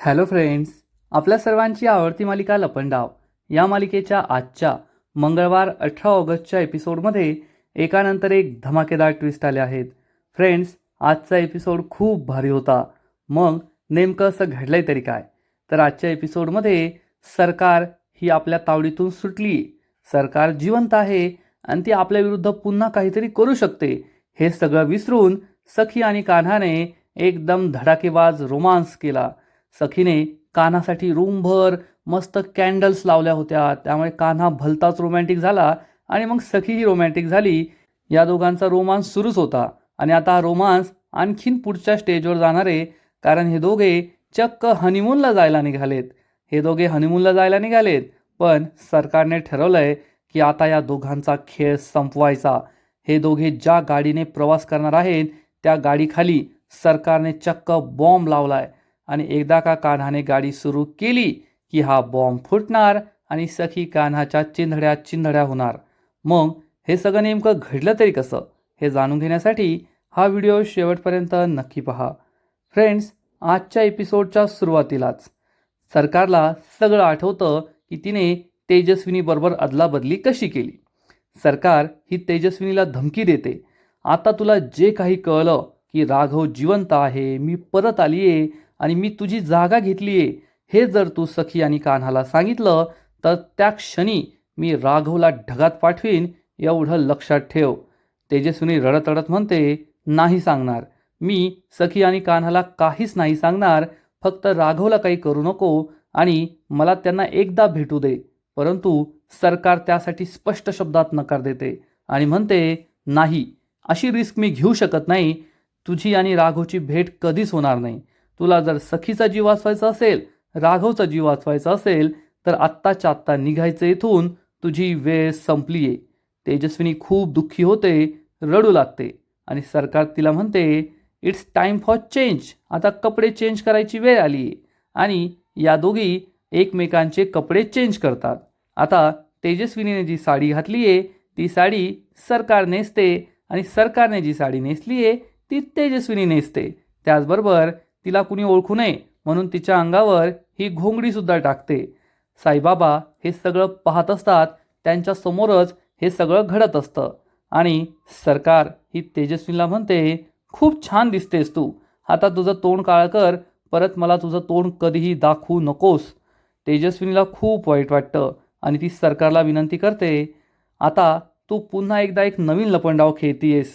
Hello friends, आपल्या सर्वांची आवडती मालिका लपंडाव या मालिकेच्या आजच्या मंगळवार 18 ऑगस्टच्या एपिसोडमध्ये एकानंतर एक धमाकेदार ट्विस्ट आले आहेत. फ्रेंड्स, आजचा एपिसोड खूप भारी होता. मग नेमकं असं घडलंय तरी काय? तर आजच्या एपिसोडमध्ये सरकार ही आपल्या तावडीतून सुटली. सरकार जिवंत आहे आणि ती आपल्या विरुद्ध पुन्हा काहीतरी करू शकते. हे सगळं विसरून सखी आणि कान्हाने एकदम धडाकेबाज रोमांस केला. सखीने कान्हासाठी रूमभर मस्त कॅन्डल्स लावल्या होत्या, त्यामुळे कान्हा भलताच रोमॅन्टिक झाला आणि मग सखीही रोमॅन्टिक झाली. या दोघांचा रोमांस सुरूच होता आणि आता हा रोमांस आणखीन पुढच्या स्टेजवर जाणार आहे, कारण हे दोघे चक्क हनीमूनला जायला निघालेत. पण सरकारने ठरवलंय की आता या दोघांचा खेळ संपवायचा. हे दोघे ज्या गाडीने प्रवास करणार आहेत त्या गाडीखाली सरकारने चक्क बॉम्ब लावलाय आणि एकदा का कान्हाने गाडी सुरू केली की हा बॉम्ब फुटणार आणि सखी कान्हाच्या चिंधड्या होणार. मग हे सगळं नेमकं घडलं तरी कसं, हे जाणून घेण्यासाठी हा व्हिडिओ शेवटपर्यंत नक्की पहा. फ्रेंड्स, आजच्या एपिसोडच्या सुरुवातीलाच सरकारला सगळं आठवतं की तिने तेजस्विनीबरोबर अदलाबदली कशी केली. सरकार ही तेजस्विनीला धमकी देते, आता तुला जे काही कळलं की राघव जिवंत आहे, मी परत आली आहे आणि मी तुझी जागा घेतली आहे, हे जर तू सखी आणि कान्हाला सांगितलं तर त्या क्षणी मी राघवला ढगात पाठवीन, एवढं लक्षात ठेव. तेजस्विनी रडत रडत म्हणते, नाही सांगणार, मी सखी आणि कान्हाला काहीच नाही सांगणार, फक्त राघवला काही करू नको आणि मला त्यांना एकदा भेटू दे. परंतु सरकार त्यासाठी स्पष्ट शब्दात नकार देते आणि म्हणते, नाही, अशी रिस्क मी घेऊ शकत नाही. तुझी आणि राघवची भेट कधीच होणार नाही. तुला जर सखीचा जीव वाचवायचा असेल, राघवचा जीव वाचवायचा असेल तर आत्ताच्या आत्ता निघायचं इथून, तुझी वेळ संपली आहे. तेजस्विनी खूप दुःखी होते, रडू लागते आणि सरकार तिला म्हणते, इट्स टाईम फॉर चेंज. आता कपडे चेंज करायची वेळ आली आहे. आणि या दोघी एकमेकांचे कपडे चेंज करतात. आता तेजस्विनीने जी साडी घातली आहे ती साडी सरकार नेसते आणि सरकारने जी साडी नेसली आहे ती तेजस्विनी नेसते. त्याचबरोबर तिला कुणी ओळखू नये म्हणून तिच्या अंगावर ही घोंगडीसुद्धा टाकते. साईबाबा हे सगळं पाहत असतात, त्यांच्या समोरच हे सगळं घडत असतं आणि सरकार ही तेजस्विनीला म्हणते, खूप छान दिसतेस तू, आता तुझं तोंड काळं कर, परत मला तुझं तोंड कधीही दाखवू नकोस. तेजस्विनीला खूप वाईट वाटतं आणि ती सरकारला विनंती करते, आता तू पुन्हा एकदा एक नवीन लपंडाव खेळतीयेस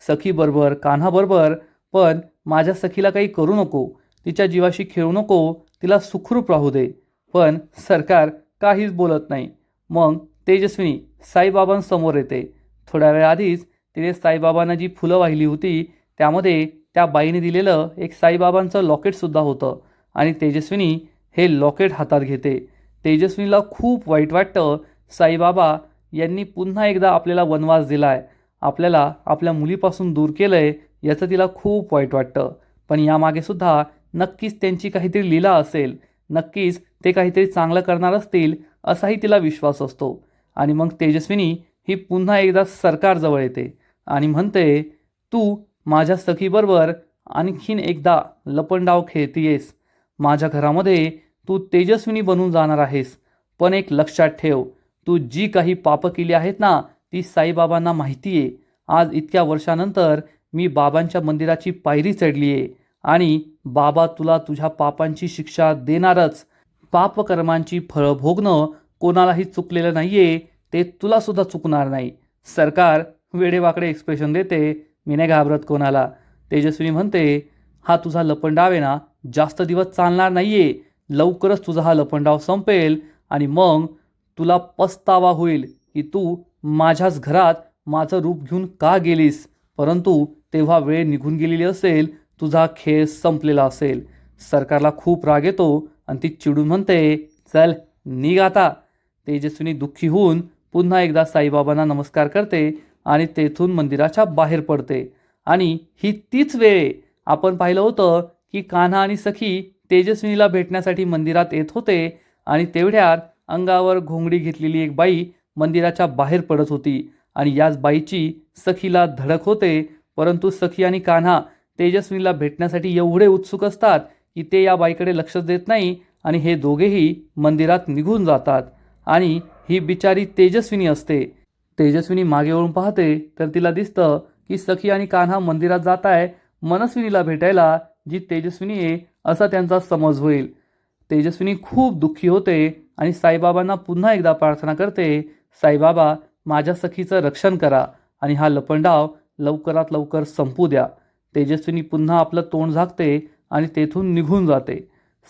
सखीबरोबर, कान्हाबरोबर, पण माझ्या सखीला काही करू नको, तिच्या जीवाशी खेळू नको, तिला सुखरूप राहू दे. पण सरकार काहीच बोलत नाही. मग तेजस्विनी साईबाबांसमोर येते. थोड्या वेळ आधीच तिने साईबाबांना जी फुलं वाहिली होती त्यामध्ये त्या बाईने दिलेलं एक साईबाबांचं लॉकेटसुद्धा होतं आणि तेजस्विनी हे लॉकेट हातात घेते. तेजस्विनीला खूप वाईट वाटतं, साईबाबा यांनी पुन्हा एकदा आपल्याला वनवास दिलाय, आपल्याला आपल्या मुलीपासून दूर केलंय, याचं तिला खूप वाईट वाटतं. पण यामागे सुद्धा नक्कीच त्यांची काहीतरी लीला असेल, नक्कीच ते काहीतरी चांगलं करणार असतील असाही तिला विश्वास असतो. आणि मग तेजस्विनी ही पुन्हा एकदा सरकारजवळ येते आणि म्हणते, तू माझ्या सखीबरोबर आणखीन एकदा लपंडाव खेळतीयेस, माझ्या घरामध्ये तू तेजस्विनी बनून जाणार आहेस. पण एक लक्षात ठेव, तू जी काही पापं केली आहेत ना ती साईबाबांना माहिती आहे. आज इतक्या वर्षानंतर मी बाबांच्या मंदिराची पायरी चढली आहे आणि बाबा तुला तुझ्या पापांची शिक्षा देणारच. पापकर्मांची फळं भोगणं कोणालाही चुकलेलं नाही आहे, ते तुलासुद्धा चुकणार नाही. सरकार वेडेवाकडे एक्सप्रेशन देते, मी नाही घाबरत कोणाला. तेजस्विनी म्हणते, हा तुझा लपंडाव आहे ना, जास्त दिवस चालणार नाही आहे, लवकरच तुझा हा लपंडाव संपेल आणि मग तुला पस्तावा होईल की तू माझ्याच घरात माझं रूप घेऊन का गेलीस. परंतु तेव्हा वेळ निघून गेलेली असेल, तुझा खेळ संपलेला असेल. सरकारला खूप राग येतो आणि ती चिडून म्हणते, चल निघ आता. तेजस्विनी दुःखी होऊन पुन्हा एकदा साईबाबांना नमस्कार करते आणि तेथून मंदिराच्या बाहेर पडते. आणि ही तीच वेळ आपण पाहिलं होतं की कान्हा आणि सखी तेजस्विनीला भेटण्यासाठी मंदिरात येत होते आणि तेवढ्यात अंगावर घोंगडी घेतलेली एक बाई मंदिराच्या बाहेर पडत होती आणि याच बाईची सखीला धडक होते. परंतु सखी आणि कान्हा तेजस्विनीला भेटण्यासाठी एवढे उत्सुक असतात की ते या बाईकडे लक्षच देत नाही आणि हे दोघेही मंदिरात निघून जातात. आणि ही बिचारी तेजस्विनी असते. तेजस्विनी मागे वळून पाहते तर तिला दिसतं की सखी आणि कान्हा मंदिरात जात आहे मनस्विनीला भेटायला, जी तेजस्विनी आहे असा त्यांचा समज होईल. तेजस्विनी खूप दुःखी होते आणि साईबाबांना पुन्हा एकदा प्रार्थना करते, साईबाबा माझ्या सखीचं रक्षण करा आणि हा लपंडाव लवकरात लवकर संपू द्या. तेजस्विनी पुन्हा आपलं तोंड झाकते आणि तेथून निघून जाते.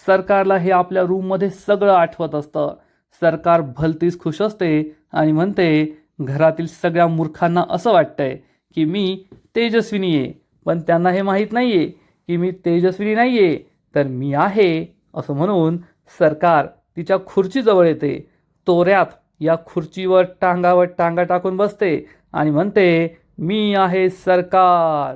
सरकारला हे आपल्या रूममध्ये सगळं आठवत असतं. सरकार भलतीच खुश असते आणि म्हणते, घरातील सगळ्या मूर्खांना असं वाटतंय की मी तेजस्विनी आहे, पण त्यांना हे माहीत नाही आहे की मी तेजस्विनी नाही आहे, तर मी आहे. असं म्हणून सरकार तिच्या खुर्चीजवळ येते. तोऱ्यात या खुर्चीवर टांगावर टांगा टाकून बसते आणि म्हणते, मी आहे सरकार,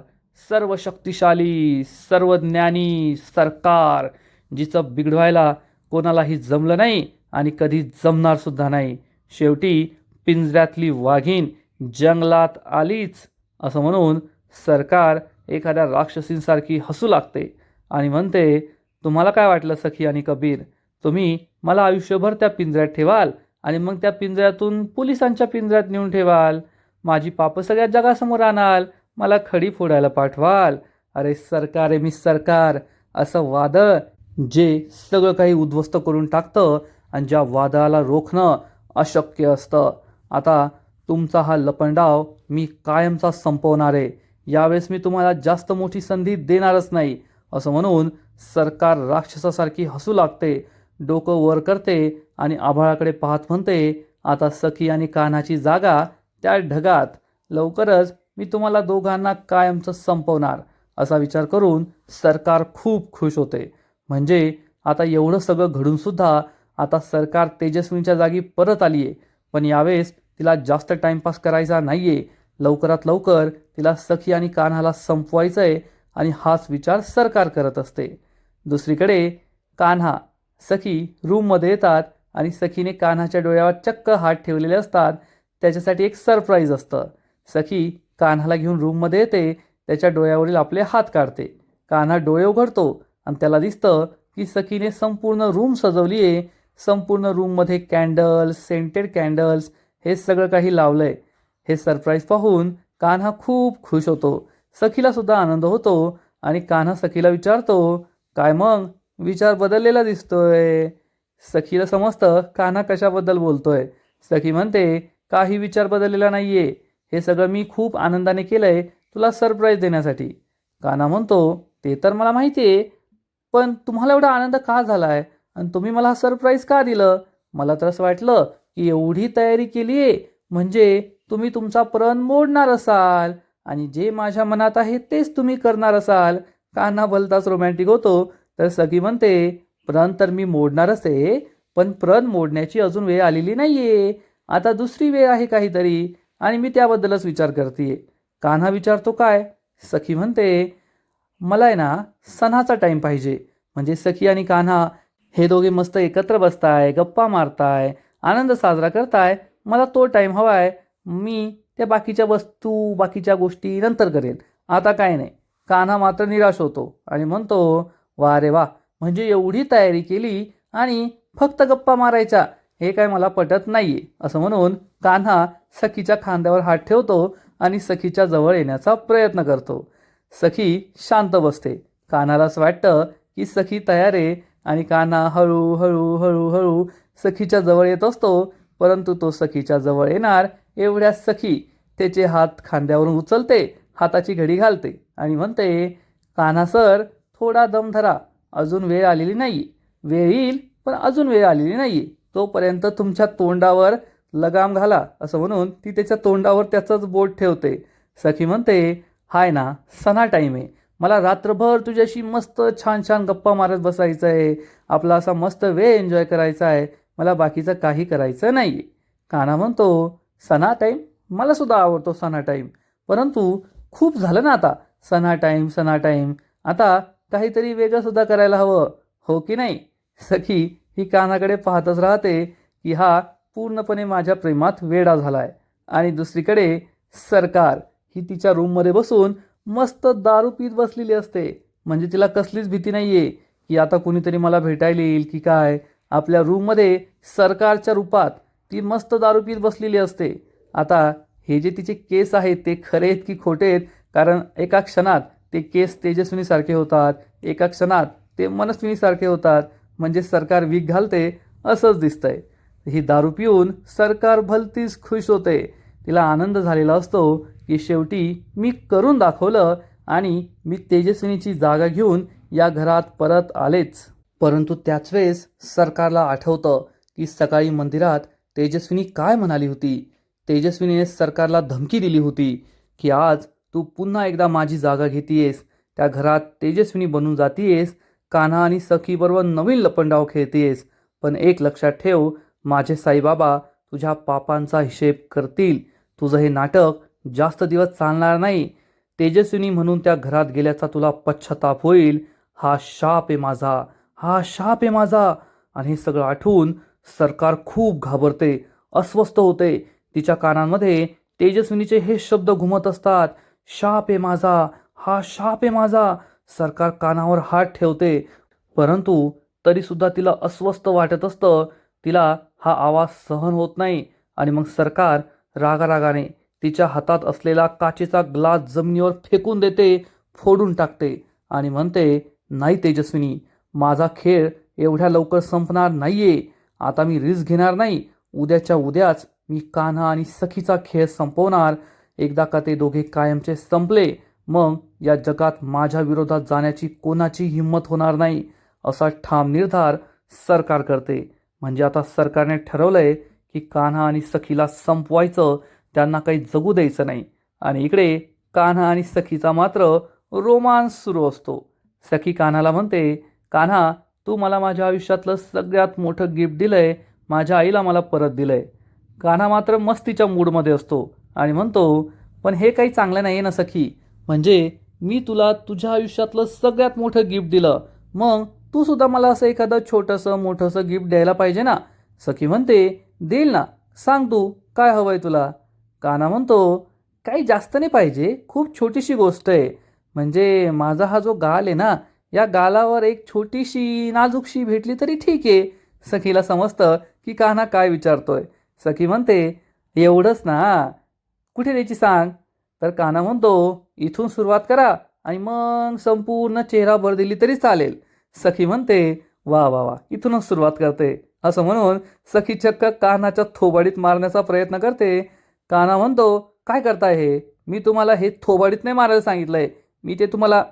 सर्व शक्तिशाली सर्व ज्ञानी सरकार, जिचं बिघडवायला कोणालाही जमलं नाही आणि कधी जमणार सुद्धा नाही. शेवटी पिंजऱ्यातली वाघीण जंगलात आलीच. असं म्हणून सरकार एखाद्या राक्षसींसारखी हसू लागते आणि म्हणते, तुम्हाला काय वाटलं सखी आणि कबीर, तुम्ही मला आयुष्यभर त्या पिंजऱ्यात ठेवाल आणि मग त्या पिंजऱ्यातून पोलिसांच्या पिंजऱ्यात नेऊन ठेवाल, माझी पापं सगळ्या जगासमोर आणाल, मला खडी फोडायला पाठवाल. अरे सरकार आहे मी सरकार, असं वादळ जे सगळं काही उद्ध्वस्त करून टाकतं आणि ज्या वादळाला रोखणं अशक्य असतं. आता तुमचा हा लपंडाव मी कायमचा संपवणार आहे. यावेळेस मी तुम्हाला जास्त मोठी संधी देणारच नाही. असं म्हणून सरकार राक्षसासारखी हसू लागते, डोकं वर करते आणि आभाळाकडे पाहत म्हणते, आता सखी आणि कान्हाची जागा त्या ढगात, लवकरच मी तुम्हाला दोघांना कायमचं संपवणार. असा विचार करून सरकार खूप खुश होते. म्हणजे आता एवढं सगळं घडूनसुद्धा आता सरकार तेजस्विनीच्या जागी परत आली आहे, पण यावेळेस तिला जास्त टाईमपास करायचा नाही आहे. लवकरात लवकर तिला सखी आणि कान्हाला संपवायचं आहे आणि हाच विचार सरकार करत असते. दुसरीकडे कान्हा सखी रूममध्ये येतात आणि सखीने कान्हाच्या डोळ्यावर चक्क हात ठेवलेले असतात. त्याच्यासाठी एक सरप्राईज असतं. सखी कान्हाला घेऊन रूममध्ये येते, त्याच्या डोळ्यावरील आपले हात काढते. कान्हा डोळे उघडतो आणि त्याला दिसतं की सखीने संपूर्ण रूम सजवली आहे. संपूर्ण रूममध्ये कॅन्डल्स, सेंटेड कॅन्डल्स हे सगळं काही लावलंय. हे सरप्राईज पाहून कान्हा खूप खुश होतो. सखीला सुद्धा आनंद होतो आणि कान्हा सखीला विचारतो, काय मग विचार बदललेला दिसतोय. सखीला समजतं कान्हा कशाबद्दल बोलतोय. सखी म्हणते, काही विचार बदललेला नाहीये, हे सगळं मी खूप आनंदाने केलंय तुला सरप्राईज देण्यासाठी. कान्हा म्हणतो, ते तर मला माहिती आहे, पण तुम्हाला एवढा आनंद का झालाय आणि तुम्ही मला सरप्राईज का दिलं. मला तर असं वाटलं की एवढी तयारी केली आहे म्हणजे तुम्ही तुमचा प्रण मोडणार असाल आणि जे माझ्या मनात आहे तेच तुम्ही करणार असाल. कान्हा भलताच रोमॅन्टिक होतो. तर सखी म्हणते, प्रण तर मी मोडणारच आहे, पण प्रण मोडण्याची अजून वेळ आलेली नाहीये. आता दुसरी वेळ आहे काहीतरी आणि मी त्याबद्दलच विचार करते. कान्हा विचारतो, काय. सखी म्हणते, मला आहे ना सणाचा टाईम पाहिजे. म्हणजे सखी आणि कान्हा हे दोघे मस्त एकत्र बसताय, गप्पा मारताय, आनंद साजरा करताय. मला तो टाईम हवा आहे. मी त्या बाकीच्या वस्तू बाकीच्या गोष्टी नंतर करेन, आता काय नाही. कान्हा मात्र निराश होतो आणि म्हणतो, वा रे वा, म्हणजे एवढी तयारी केली आणि फक्त गप्पा मारायच्या, हे काय मला पटत नाहीये. असं म्हणून कान्हा सखीच्या खांद्यावर हात ठेवतो आणि सखीच्या जवळ येण्याचा प्रयत्न करतो. सखी शांत बसते. कान्हालाच वाटतं की सखी तयार आहे आणि कान्हा हळूहळू हळूहळू सखीच्या जवळ येत असतो. परंतु तो सखीच्या जवळ येणार एवढ्या सखी त्याचे हात खांद्यावरून उचलते, हाताची घडी घालते आणि म्हणते, कान्हा सर थोडा दम धरा, अजून वेळ आलेली नाही. वेळ येईल पण अजून वेळ आलेली नाही, तोपर्यंत तुमच्या तोंडावर लगाम घाला. असं म्हणून ती त्याच्या तोंडावर त्याचंच बोट ठेवते. सखी म्हणते, हाय ना सणा टाईम आहे, मला रात्रभर तुझ्याशी मस्त छान छान गप्पा मारत बसायचं आहे, आपला असा मस्त वेळ एन्जॉय करायचा आहे, मला बाकीचं काही करायचं नाही. कान्हा म्हणतो, सणा टाईम, मला सुद्धा आवडतो सणा टाईम, परंतु खूप झालं ना आता सणा टाईम, आता काहीतरी वेगळं सुद्धा करायला हवं, हो की नाही. सखी ही कान्हाकडे पाहतच राहते की हा पूर्णपणे माझ्या प्रेमात वेडा झालाय. आणि दुसरीकडे सरकार ही तिच्या रूममध्ये बसून मस्त दारू पीत बसलेली असते. म्हणजे तिला कसलीच भीती नाहीये की आता कुणीतरी मला भेटायला येईल की काय. आपल्या रूममध्ये सरकारच्या रूपात ती मस्त दारू पीत बसलेली असते. आता हे जे तिचे केस आहेत ते खरे आहेत की खोटे आहेत, कारण एका क्षणात ते केस तेजस्विनीसारखे होतात, एका क्षणात ते मनस्विनीसारखे होतात. म्हणजे सरकार वीक घालते असंच दिसतंय. ही दारू पिऊन सरकार भलतीच खुश होते. तिला आनंद झालेला असतो की शेवटी मी करून दाखवलं आणि मी तेजस्विनीची जागा घेऊन या घरात परत आलेच. परंतु त्याच वेळेस सरकारला आठवतं की सकाळी मंदिरात तेजस्विनी काय म्हणाली होती. तेजस्विनीने सरकारला धमकी दिली होती की आज तू पुन्हा एकदा माझी जागा घेतीयेस, त्या घरात तेजस्विनी बनून जातीयेस, कान्हा आणि सखीबरोबर नवीन लपंडाव खेळतीयेस. पण एक लक्षात ठेव, माझे साईबाबा तुझ्या पापांचा हिशेब करतील. तुझं हे नाटक जास्त दिवस चालणार नाही. तेजस्विनी म्हणून त्या घरात गेल्याचा तुला पश्चाताप होईल. हा शाप आहे माझा, हा शाप आहे माझा. आणि हे सगळं आठवून सरकार खूप घाबरते, अस्वस्थ होते. तिच्या कानांमध्ये तेजस्विनीचे हे शब्द घुमत असतात, शाप आहे माझा, हा शाप आहे माझा. सरकार कानावर हात ठेवते, परंतु तरीसुद्धा तिला अस्वस्थ वाटत असतं. तिला हा आवाज सहन होत नाही आणि मग सरकार रागारागाने तिच्या हातात असलेला काचेचा ग्लास जमिनीवर फेकून देते, फोडून टाकते आणि म्हणते, नाही तेजस्विनी, माझा खेळ एवढ्या लवकर संपणार नाहीये. आता मी रिस्क घेणार नाही. उद्याच्या उद्याच मी कान्हा आणि सखीचा खेळ संपवणार. एकदा का ते दोघे कायमचे संपले, मग या जगात माझ्या विरोधात जाण्याची कोणाची हिंमत होणार नाही, असा ठाम निर्धार सरकार करते. म्हणजे आता सरकारने ठरवलंय की कान्हा आणि सखीला संपवायचं, त्यांना काही जगू द्यायचं नाही. आणि इकडे कान्हा आणि सखीचा मात्र रोमांस सुरू असतो. सखी कान्हाला म्हणते, कान्हा, तू मला माझ्या आयुष्यातलं सगळ्यात मोठं गिफ्ट दिलंय, माझ्या आईला मला परत दिलंय. कान्हा मात्र मस्तीच्या मूडमध्ये असतो आणि म्हणतो, पण हे काही चांगलं नाही ना सखी. म्हणजे मी तुला तुझ्या आयुष्यातलं सगळ्यात मोठं गिफ्ट दिलं, मग तू सुद्धा मला असं एखादं छोटंसं मोठंसं गिफ्ट द्यायला पाहिजे ना. सखी म्हणते, देईल ना, सांग तू काय हवंय तुला. कान्हा म्हणतो, काही जास्त नाही पाहिजे, खूप छोटीशी गोष्ट आहे. म्हणजे माझा हा जो गाल आहे ना, या गालावर एक छोटीशी नाजूकशी भेटली तरी ठीक आहे. सखीला समजतं की कान्हा काय विचारतोय. सखी म्हणते, एवढंच ना, कुठे द्यायची सांग. तर कान्हा म्हणतो, इथून सुरुवात करा आणि मग संपूर्ण चेहराभर दिली तरी चालेल. सखी म्हणते, वा वा वा, इथूनच सुरुवात करते. असं म्हणून सखी चक्क कान्हाच्या थोबाडीत मारण्याचा प्रयत्न करते. कान्हा म्हणतो, काय करताय हे, मी तुम्हाला हे थोबाडीत नाही मारायला सांगितलंय, मी ते तुम्हाला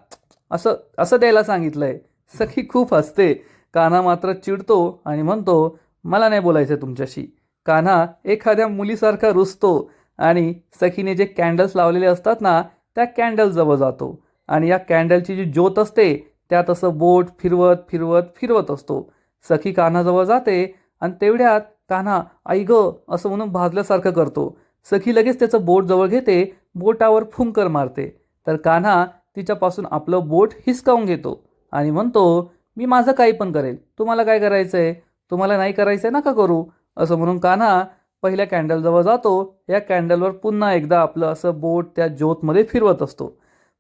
असं असं द्यायला सांगितलंय. सखी खूप हसते. कान्हा मात्र चिडतो आणि म्हणतो, मला नाही बोलायचं तुमच्याशी. कान्हा एखाद्या मुलीसारखा रुसतो आणि सखीने जे कॅन्डल्स लावलेले असतात ना, त्या कॅन्डल जवळ जातो आणि या कॅन्डलची जी ज्योत असते त्यात असं बोट फिरवत फिरवत फिरवत असतो. सखी कान्हाजवळ जाते आणि तेवढ्यात कान्हा आई ग असं म्हणून भाजल्यासारखं करतो. सखी लगेच त्याचं बोट जवळ घेते, बोटावर फुंकर मारते. तर कान्हा तिच्यापासून आपलं बोट हिसकावून घेतो आणि म्हणतो, मी माझं काही पण करेल, तुम्हाला काय करायचंय, तुम्हाला नाही करायचंय नका करू. असं म्हणून कान्हा पहिल्या कॅन्डलजवळ जातो. या कॅन्डलवर पुन्हा एकदा आपलं असं बोट त्या ज्योतमध्ये फिरवत असतो.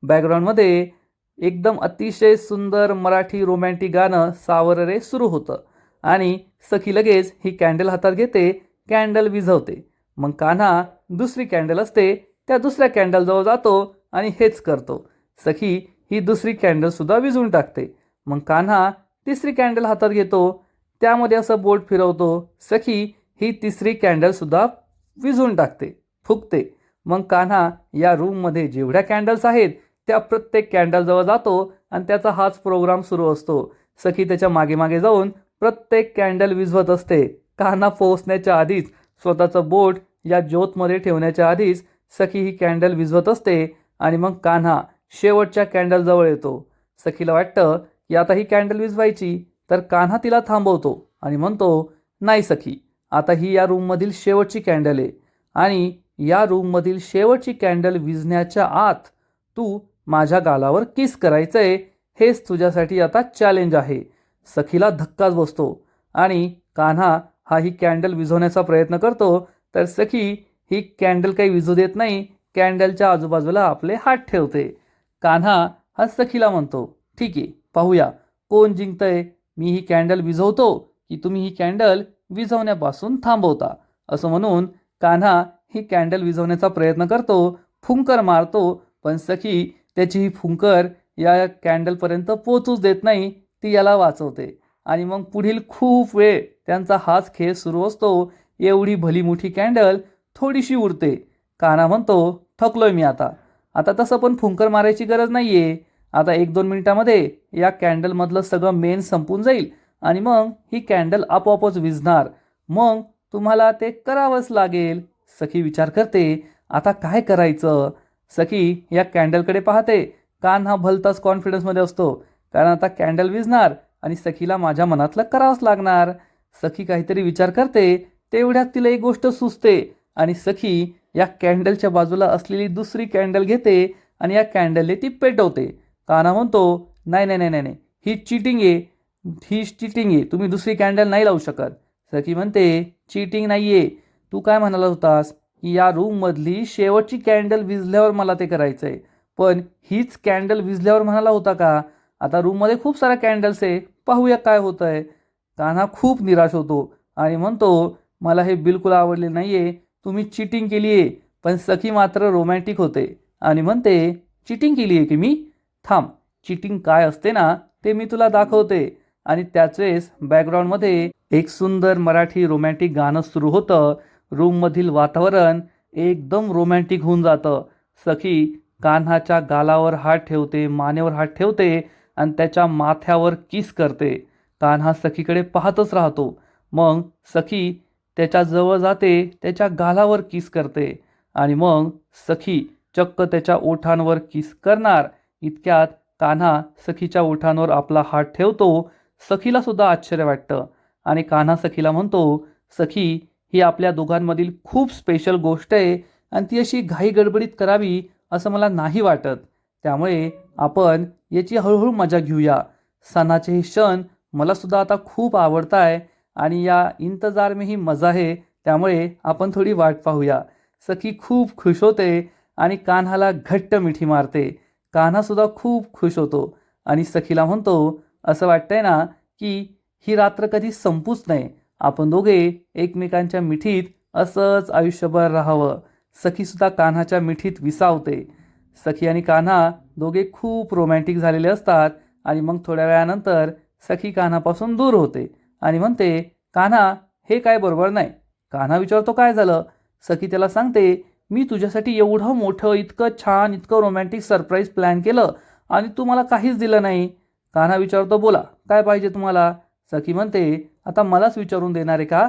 बॅकग्राऊंडमध्ये एकदम अतिशय सुंदर मराठी रोमॅन्टिक गाणं सावर रे सुरू होतं आणि सखी लगेच ही कॅन्डल हातात घेते, कॅन्डल विझवते. मग कान्हा दुसरी कॅन्डल असते त्या दुसऱ्या कॅन्डलजवळ जातो आणि हेच करतो. सखी ही दुसरी कॅन्डलसुद्धा विझवून टाकते. मग कान्हा तिसरी कॅन्डल हातात घेतो, त्यामध्ये असं बोट फिरवतो. सखी ही तिसरी कॅन्डलसुद्धा विझवून टाकते, फुकते. मग कान्हा या रूममध्ये जेवढ्या कॅन्डल्स आहेत त्या प्रत्येक कॅन्डलजवळ जातो आणि त्याचा हाच प्रोग्राम सुरू असतो. सखी त्याच्या मागे मागे जाऊन प्रत्येक कॅन्डल विझवत असते. कान्हा पोहोचण्याच्या आधीच, स्वतःचं बोट या ज्योतमध्ये ठेवण्याच्या आधीच सखी ही कॅन्डल विझवत असते आणि मग कान्हा शेवटच्या कॅन्डलजवळ येतो. सखीला वाटतं की आता ही कॅन्डल विझवायची, तर कान्हा तिला थांबवतो आणि म्हणतो, नाही सखी, आता ही या रूममधील शेवटची कॅन्डल आहे आणि या रूममधील शेवटची कॅन्डल विझण्याच्या आत तू माझ्या गालावर किस करायचंय, हेच तुझ्यासाठी आता चॅलेंज आहे. सखीला धक्काच बसतो आणि कान्हा हा ही कॅन्डल विझवण्याचा प्रयत्न करतो, तर सखी ही कॅन्डल काही विझू देत नाही, कॅन्डलच्या आजूबाजूला आपले हात ठेवते. कान्हा हा सखीला म्हणतो, ठीक आहे, पाहूया कोण जिंकतंय? मी ही कॅन्डल विझवतो की तुम्ही ही कॅन्डल विझवण्यापासून थांबवता? असं म्हणून कान्हा ही कॅन्डल विझवण्याचा प्रयत्न करतो, फुंकर मारतो, पण सखी त्याची ही फुंकर या कॅन्डलपर्यंत पोचूच देत नाही. ती याला वाचवते आणि मग पुढील खूप वेळ त्यांचा हाच खेळ सुरू असतो. एवढी भली मोठी कॅन्डल थोडीशी उरते. कान्हा म्हणतो, थकलोय मी आता. आता तसं पण फुंकर मारायची गरज नाहीये. आता 1-2 मिनिटामध्ये या कॅन्डलमधलं सगळं मेन संपून जाईल आणि मग ही कॅन्डल आपोआपच विझणार. मग तुम्हाला ते करावंच लागेल. सखी विचार करते, आता काय करायचं? सखी या कॅन्डलकडे पाहते. कान्हा भलताच कॉन्फिडन्समध्ये असतो, कारण आता कॅन्डल विझणार आणि सखीला माझ्या मनातलं करावंच लागणार. सखी काहीतरी विचार करते. तेवढ्यात तिला एक गोष्ट सुचते आणि सखी या कॅन्डलच्या बाजूला असलेली दुसरी कॅन्डल घेते आणि या कॅन्डलने ती पेटवते. कान्हा म्हणतो, नाही नाही नाही नाही नाही, ही चीटिंग आहे, ही चीटिंग आहे, तुम्ही दुसरी कॅन्डल नाही लावू शकत. सखी म्हणते, चीटिंग नाही आहे. तू काय म्हणाला होतास की या रूममधली शेवटची कॅन्डल विझल्यावर मला ते करायचं आहे, पण हीच कॅन्डल विझल्यावर म्हणाला होता का? आता रूममध्ये खूप साऱ्या कॅन्डल्स आहे, पाहूया काय होतं आहे. कान्हा खूप निराश होतो आणि म्हणतो, मला हे बिलकुल आवडले नाही आहे. तुम्ही चीटिंग केली आहे. पण सखी मात्र रोमॅन्टिक होते आणि म्हणते, चीटिंग केली आहे की मी? थांब, चीटिंग काय असते ना ते मी तुला दाखवते. आणि त्याच वेळेस बॅकग्राऊंडमध्ये एक सुंदर मराठी रोमॅन्टिक गाणं सुरू होतं. रूममधील वातावरण एकदम रोमॅन्टिक होऊन जातं. सखी कान्हाच्या गालावर हात ठेवते, मानेवर हात ठेवते आणि त्याच्या माथ्यावर किस करते. कान्हा सखीकडे पाहतच राहतो. मग सखी त्याच्या जवळ जाते, त्याच्या गालावर किस करते आणि मग सखी चक्क त्याच्या ओठांवर किस करणार. इतक्यात कान्हा सखीच्या ओठांवर आपला हात ठेवतो. सखीला सुद्धा आश्चर्य वाटतं आणि कान्हा सखीला म्हणतो, सखी ही आपल्या दोघांमधील खूप स्पेशल गोष्ट आहे आणि ती अशी घाई गडबडीत करावी असं मला नाही वाटत. त्यामुळे आपण याची हळूहळू मजा घेऊया. सणाचे हे क्षण मला सुद्धा आता खूप आवडत आहे आणि या इंतजार में ही मजा आहे. त्यामुळे आपण थोडी वाट पाहूया. सखी खूप खुश होते आणि कान्हाला घट्ट मिठी मारते. कान्हा सुद्धा खूप खुश होतो आणि सखीला म्हणतो, असं वाटतंय ना की ही रात्र कधी संपूच नये. आपण दोघे एकमेकांच्या मिठीत असंच आयुष्यभर राहावं. सखी सुद्धा कान्हाच्या मिठीत विसावते. सखी आणि कान्हा दोघे खूप रोमॅन्टिक झालेले असतात आणि मग थोड्या वेळानंतर सखी कान्हापासून दूर होते आणि म्हणते, कान्हा हे काय बरोबर नाही. कान्हा विचारतो, काय झालं? सखी त्याला सांगते, मी तुझ्यासाठी एवढं मोठं, इतकं छान, इतकं रोमॅन्टिक सरप्राईज प्लॅन केलं आणि तू मला काहीच दिलं नाही. कान्हा विचारतो, बोला काय पाहिजे तुम्हाला? सखी म्हणते, आता मलाच विचारून देणार आहे का?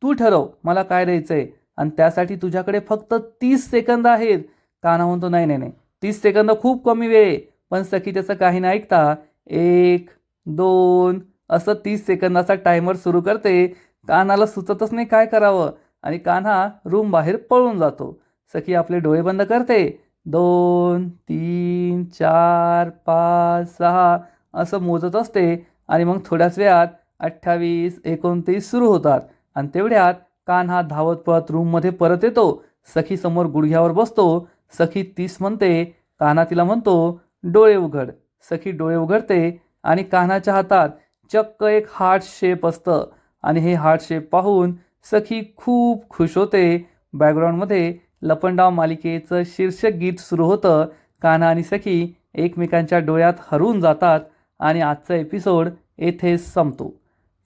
तू ठरव मला काय द्यायचंय आणि त्यासाठी तुझ्याकडे फक्त 30 सेकंद आहेत. कान्हा म्हणतो, नाही नाही नाही, 30 सेकंद खूप कमी वेळ आहे. पण सखी त्याचं काही नाही ऐकता 1, 2 असं 30 सेकंदाचा टायमर सुरू करते. कान्हाला सुचतच नाही काय करावं आणि कान्हा रूम बाहेर पळून जातो. सखी आपले डोळे बंद करते. 2, 3, 4, 5, 6 असं मोजत असते आणि मग थोड्याच वेळात 28, 29 सुरू होतात आणि तेवढ्यात कान्हा धावत पळत रूममध्ये परत येतो. सखी समोर गुडघ्यावर बसतो. सखी 30 म्हणते. कान्हा तिला म्हणतो, डोळे उघड. सखी डोळे उघडते आणि कान्हाच्या हातात चक्क एक हार्ट शेप असतं आणि हे हार्ट शेप पाहून सखी खूप खुश होते. बॅकग्राऊंडमध्ये लपंडाव मालिकेचं शीर्षक गीत सुरू होतं. कान्हा आणि सखी एकमेकांच्या डोळ्यात हरवून जातात आणि आजचा एपिसोड येथेच संपतो.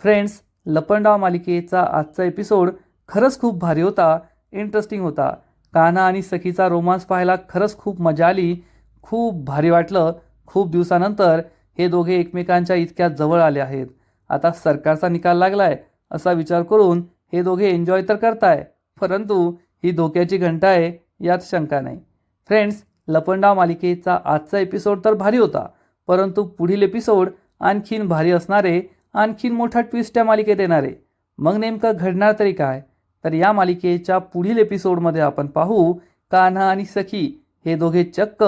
फ्रेंड्स, लपंडाव मालिकेचा आजचा एपिसोड खरंच खूप भारी होता, इंटरेस्टिंग होता. कान्हा आणि सखीचा रोमांस पाहायला खरंच खूप मजा आली, खूप भारी वाटलं. खूप दिवसानंतर हे दोघे एकमेकांच्या इतक्या जवळ आले आहेत. आता सरकारचा निकाल लागलाय असा विचार करून हे दोघे एन्जॉय तर करताय, परंतु ही धोक्याची घंटा आहे यात शंका नाही. फ्रेंड्स, लपंडाव मालिकेचा आजचा एपिसोड तर भारी होता, परंतु पुढील एपिसोड आणखीन भारी असणारे, आणखीन मोठा ट्विस्ट या मालिकेत येणारे. मग नेमकं घडणार तरी काय? तर या मालिकेच्या पुढील एपिसोडमध्ये आपण पाहू, कान्हा आणि सखी हे दोघे चक्क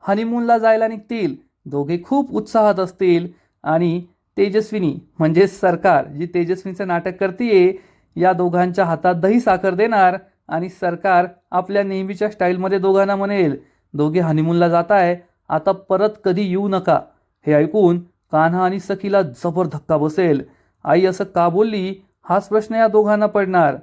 हनीमूनला जायला निघतील. दोघे खूप उत्साहात असतील आणि तेजस्विनी म्हणजे सरकार जी तेजस्विनीचं नाटक करतीये, या दोघांच्या हातात दही साखर देणार आणि सरकार आपल्या नेहमीच्या स्टाईलमध्ये दोघांना म्हणेल, दोघे हनीमूनला जाताय, आता परत कधी येऊ नका. हे ऐकून कान्हा आणि सखीला जबर धक्का बसेल. आई असं का बोलली हाच प्रश्न या दोघांना पडणार.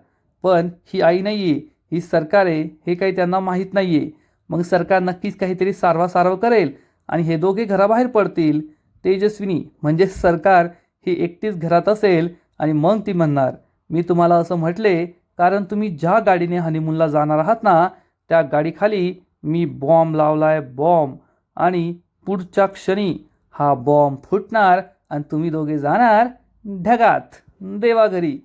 पण ही आई नाहीये, ही सरकार आहे हे काही त्यांना माहीत नाहीये. मग सरकार नक्कीच काहीतरी सारवासारव करेल आणि हे दोघे घराबाहेर पडतील. तेजस्विनी म्हणजे सरकार ही एकटीच घरात असेल आणि मग ती म्हणणार, मी तुम्हाला असं म्हटले कारण तुम्ही ज्या गाडीने हनीमूनला जाणार आहात ना त्या गाडीखाली मी बॉम्ब लावलाय, बॉम्ब. आणि पुढच्या क्षणी हा बॉम्ब फुटणार आणि तुम्ही दोघे जाणार ढगात देवाघरी.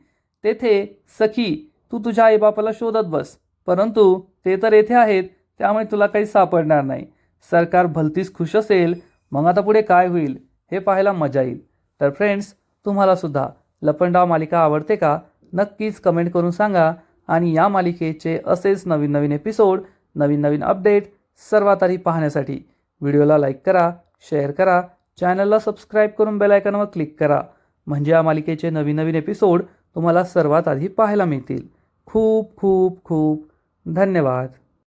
तेथे सखी तू तुझ्या आईबापाला शोधत बस, परंतु ते तर येथे आहेत त्यामुळे तुला काही सापडणार नाही. सरकार भलतीच खुश असेल. मग आता पुढे काय होईल हे पाहायला मजा येईल. तर फ्रेंड्स, तुम्हाला सुद्धा लपंडाव मालिका आवडते का? नक्कीच कमेंट करून सांगा. आणि या मालिकेचे असेच नवीन नवीन एपिसोड, नवीन नवीन अपडेट सर्वात आधी पाहण्यासाठी व्हिडिओला लाईक करा, शेअर करा, चॅनलला सबस्क्राईब करून बेल आयकॉनवर क्लिक करा. म्हणजे या मालिकेचे नवीन नवीन एपिसोड तुम्हाला सर्वात आधी पाहायला मिळतील. खूप खूप खूप धन्यवाद.